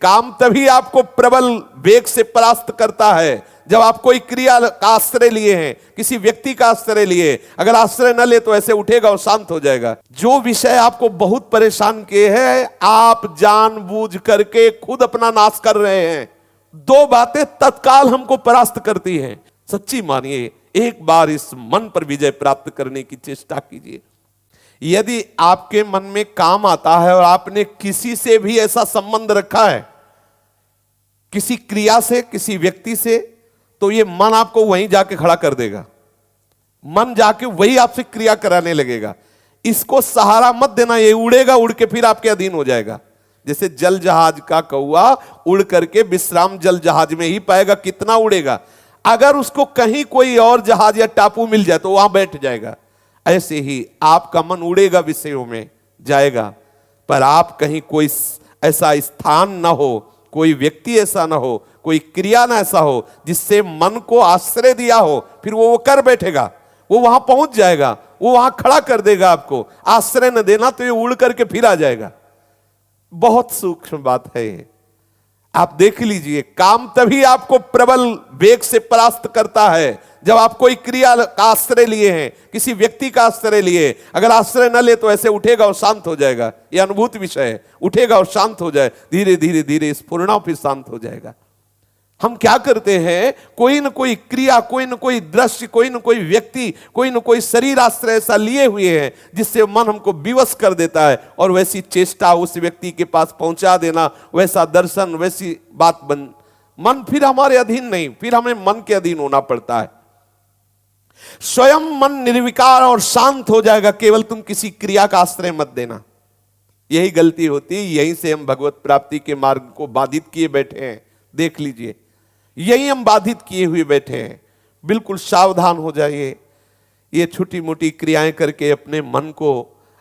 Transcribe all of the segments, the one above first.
काम तभी आपको प्रबल वेग से परास्त करता है जब आप कोई क्रिया का आश्रय लिए हैं, किसी व्यक्ति का आश्रय लिए। अगर आश्रय न ले तो ऐसे उठेगा और शांत हो जाएगा। जो विषय आपको बहुत परेशान किए हैं, आप जानबूझ करके खुद अपना नाश कर रहे हैं। दो बातें तत्काल हमको परास्त करती हैं। सच्ची मानिए, एक बार इस मन पर विजय प्राप्त करने की चेष्टा कीजिए। यदि आपके मन में काम आता है और आपने किसी से भी ऐसा संबंध रखा है, किसी क्रिया से, किसी व्यक्ति से, तो ये मन आपको वहीं जाके खड़ा कर देगा। मन जाके वही आपसे क्रिया कराने लगेगा। इसको सहारा मत देना, ये उड़ेगा, उड़ के फिर आपके अधीन हो जाएगा। जैसे जल जहाज का कौवा उड़ करके विश्राम जल जहाज में ही पाएगा, कितना उड़ेगा। अगर उसको कहीं कोई और जहाज या टापू मिल जाए तो वहां बैठ जाएगा। ऐसे ही आपका मन उड़ेगा, विषयों में जाएगा, पर आप कहीं कोई ऐसा स्थान ना हो, कोई व्यक्ति ऐसा ना हो, कोई क्रिया ना ऐसा हो जिससे मन को आश्रय दिया हो, फिर वो कर बैठेगा, वो वहां पहुंच जाएगा, वो वहां खड़ा कर देगा आपको। आश्रय न देना तो ये उड़ करके फिर आ जाएगा। बहुत सूक्ष्म बात है ये, आप देख लीजिए। काम तभी आपको प्रबल वेग से परास्त करता है जब आप कोई क्रिया का आश्रय लिए हैं, किसी व्यक्ति का आश्रय लिए। अगर आश्रय न ले तो ऐसे उठेगा और शांत हो जाएगा। यह अनुभूत विषय है। उठेगा और शांत हो जाए, धीरे धीरे धीरे स्फुरना फिर शांत हो जाएगा। हम क्या करते हैं, कोई न कोई क्रिया, कोई न कोई दृश्य, कोई न कोई व्यक्ति, कोई न कोई शरीर आश्रय ऐसा लिए हुए हैं जिससे मन हमको विवश कर देता है, और वैसी चेष्टा उस व्यक्ति के पास पहुंचा देना, वैसा दर्शन, वैसी बात मन फिर हमारे अधीन नहीं, फिर हमें मन के अधीन होना पड़ता है। स्वयं मन निर्विकार और शांत हो जाएगा, केवल तुम किसी क्रिया का आश्रय मत देना। यही गलती होती है, यहीं से हम भगवत प्राप्ति के मार्ग को बाधित किए बैठे हैं। देख लीजिए, यही हम बाधित किए हुए बैठे हैं। बिल्कुल सावधान हो जाइए। ये छोटी मोटी क्रियाएं करके अपने मन को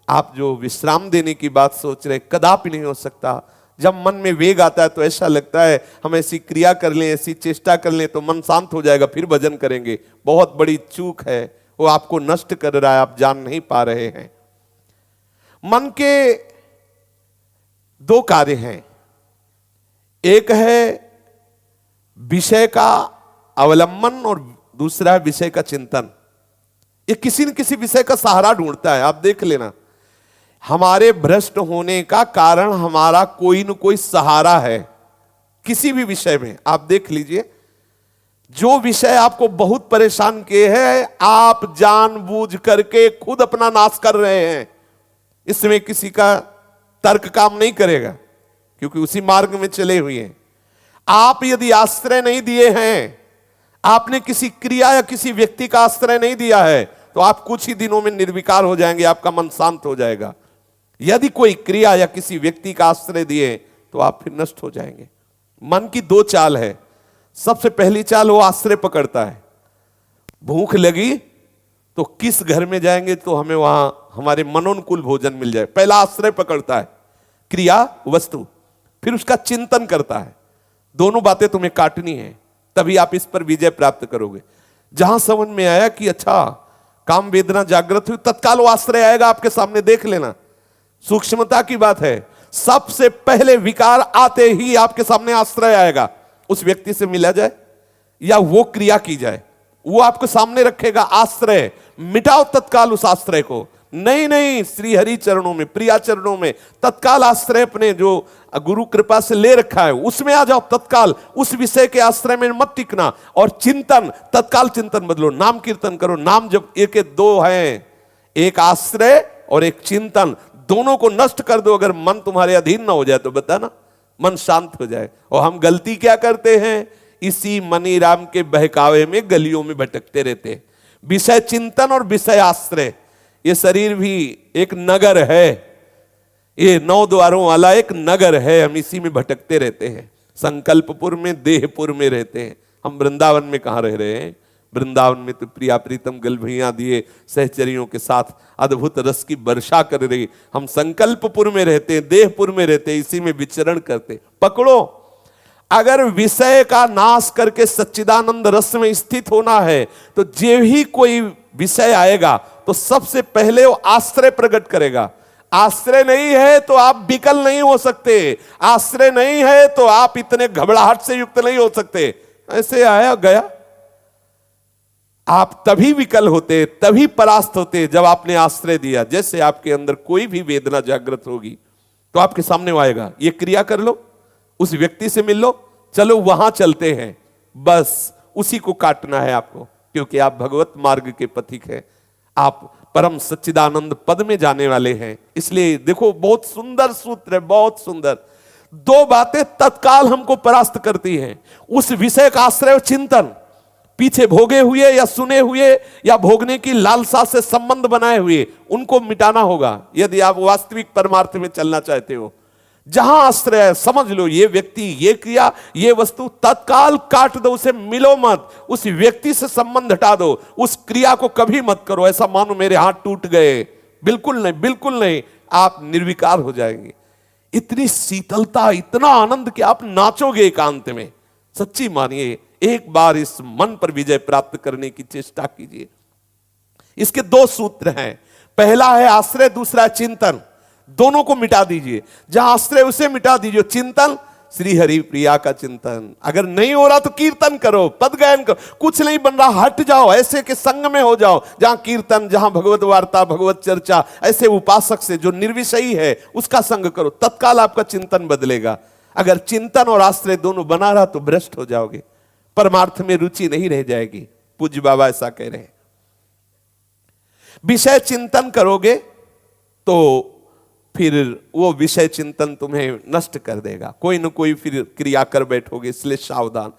आप जो विश्राम देने की बात सोच रहे, कदापि नहीं हो सकता। जब मन में वेग आता है तो ऐसा लगता है हम ऐसी क्रिया कर लें, ऐसी चेष्टा कर लें तो मन शांत हो जाएगा, फिर भजन करेंगे। बहुत बड़ी चूक है, वो आपको नष्ट कर रहा है, आप जान नहीं पा रहे हैं। मन के दो कार्य हैं, एक है विषय का अवलंबन और दूसरा है विषय का चिंतन। ये किसी न किसी विषय का सहारा ढूंढता है। आप देख लेना, हमारे भ्रष्ट होने का कारण हमारा कोई न कोई सहारा है किसी भी विषय में। आप देख लीजिए, जो विषय आपको बहुत परेशान किए हैं, आप जानबूझ करके खुद अपना नाश कर रहे हैं। इसमें किसी का तर्क काम नहीं करेगा, क्योंकि उसी मार्ग में चले हुए हैं। आप यदि आश्रय नहीं दिए हैं, आपने किसी क्रिया या किसी व्यक्ति का आश्रय नहीं दिया है, तो आप कुछ ही दिनों में निर्विकार हो जाएंगे, आपका मन शांत हो जाएगा। यदि कोई क्रिया या किसी व्यक्ति का आश्रय दिए तो आप फिर नष्ट हो जाएंगे। मन की दो चाल है। सबसे पहली चाल, वो आश्रय पकड़ता है। भूख लगी तो किस घर में जाएंगे तो हमें वहां हमारे मनोनुकूल भोजन मिल जाए। पहला आश्रय पकड़ता है, क्रिया, वस्तु। फिर उसका चिंतन करता है। दोनों बातें तुम्हें काटनी है, तभी आप इस पर विजय प्राप्त करोगे। जहां समझ में आया कि अच्छा काम वेदना जागृत हुई, तत्काल वो आश्रय आएगा आपके सामने। देख लेना, सूक्ष्मता की बात है। सबसे पहले विकार आते ही आपके सामने आश्रय आएगा। उस व्यक्ति से मिला जाए या वो क्रिया की जाए, वो आपको सामने रखेगा आश्रय। मिटाओ तत्काल उस आश्रय को। नहीं नहीं, श्री हरि चरणों में, प्रिया चरणों में तत्काल आश्रय अपने जो गुरु कृपा से ले रखा है उसमें आ जाओ तत्काल। उस विषय के आश्रय में मत टिकना। और चिंतन, तत्काल चिंतन बदलो, नाम कीर्तन करो। नाम जब एक दो हैं, एक आश्रय और एक चिंतन, दोनों को नष्ट कर दो। अगर मन तुम्हारे अधीन ना हो जाए तो बताना, मन शांत हो जाए। और हम गलती क्या करते हैं, इसी मनी राम के बहकावे में गलियों में भटकते रहते हैं। विषय चिंतन और विषय आश्रय, ये शरीर भी एक नगर है, ये 9 द्वारों वाला एक नगर है। हम इसी में भटकते रहते हैं। संकल्पपुर में, देहपुर में रहते हैं। हम वृंदावन में कहाँ रह रहे हैं। वृंदावन में तो प्रिया प्रीतम गलभैया दिए सहचरियों के साथ अद्भुत रस की वर्षा कर रही। हम संकल्पपुर में रहते हैं, देहपुर में रहते हैं, इसी में विचरण करते। पकड़ो, अगर विषय का नाश करके सच्चिदानंद रस में स्थित होना है तो जो ही कोई विषय आएगा तो सबसे पहले वो आश्रय प्रकट करेगा। आश्रय नहीं है तो आप विकल नहीं हो सकते, आश्रय नहीं है तो आप इतने घबराहट से युक्त नहीं हो सकते। ऐसे आया गया, आप तभी विकल होते, तभी परास्त होते जब आपने आश्रय दिया। जैसे आपके अंदर कोई भी वेदना जागृत होगी तो आपके सामने वो आएगा, ये क्रिया कर लो, उस व्यक्ति से मिल लो, चलो वहां चलते हैं, बस उसी को काटना है आपको, क्योंकि आप भगवत मार्ग के पथिक हैं, आप परम सच्चिदानंद पद में जाने वाले हैं। इसलिए देखो, बहुत सुंदर सूत्र है, बहुत सुंदर। दो बातें तत्काल हमको परास्त करती हैं, उस विषय का आश्रय और चिंतन, पीछे भोगे हुए या सुने हुए या भोगने की लालसा से संबंध बनाए हुए, उनको मिटाना होगा यदि आप वास्तविक परमार्थ में चलना चाहते हो। जहां आश्रय है, समझ लो ये व्यक्ति, ये क्रिया, ये वस्तु, तत्काल काट दो, उसे मिलो मत, उस व्यक्ति से संबंध हटा दो, उस क्रिया को कभी मत करो। ऐसा मानो मेरे हाथ टूट गए, बिल्कुल नहीं, बिल्कुल नहीं, आप निर्विकार हो जाएंगे। इतनी शीतलता, इतना आनंद कि आप नाचोगे एकांत में। सच्ची मानिए, एक बार इस मन पर विजय प्राप्त करने की चेष्टा कीजिए। इसके दो सूत्र हैं, पहला है आश्रय, दूसरा है चिंतन। दोनों को मिटा दीजिए, जहां आश्रय उसे मिटा दीजिए। चिंतन, श्री हरि प्रिया का चिंतन। अगर नहीं हो रहा तो कीर्तन करो, पद गायन करो, कुछ नहीं बन रहा हट जाओ, ऐसे के संग में हो जाओ जहां कीर्तन, जहां भगवत वार्ता, भगवत चर्चा, ऐसे उपासक से जो निर्विषयी है उसका संग करो, तत्काल आपका चिंतन बदलेगा। अगर चिंतन और आश्रय दोनों बना रहा तो भ्रष्ट हो जाओगे, परमार्थ में रुचि नहीं रह जाएगी। पूज्य बाबा ऐसा कह रहे हैं। विषय चिंतन करोगे तो फिर वो विषय चिंतन तुम्हें नष्ट कर देगा, कोई न कोई फिर क्रिया कर बैठोगे, इसलिए सावधान।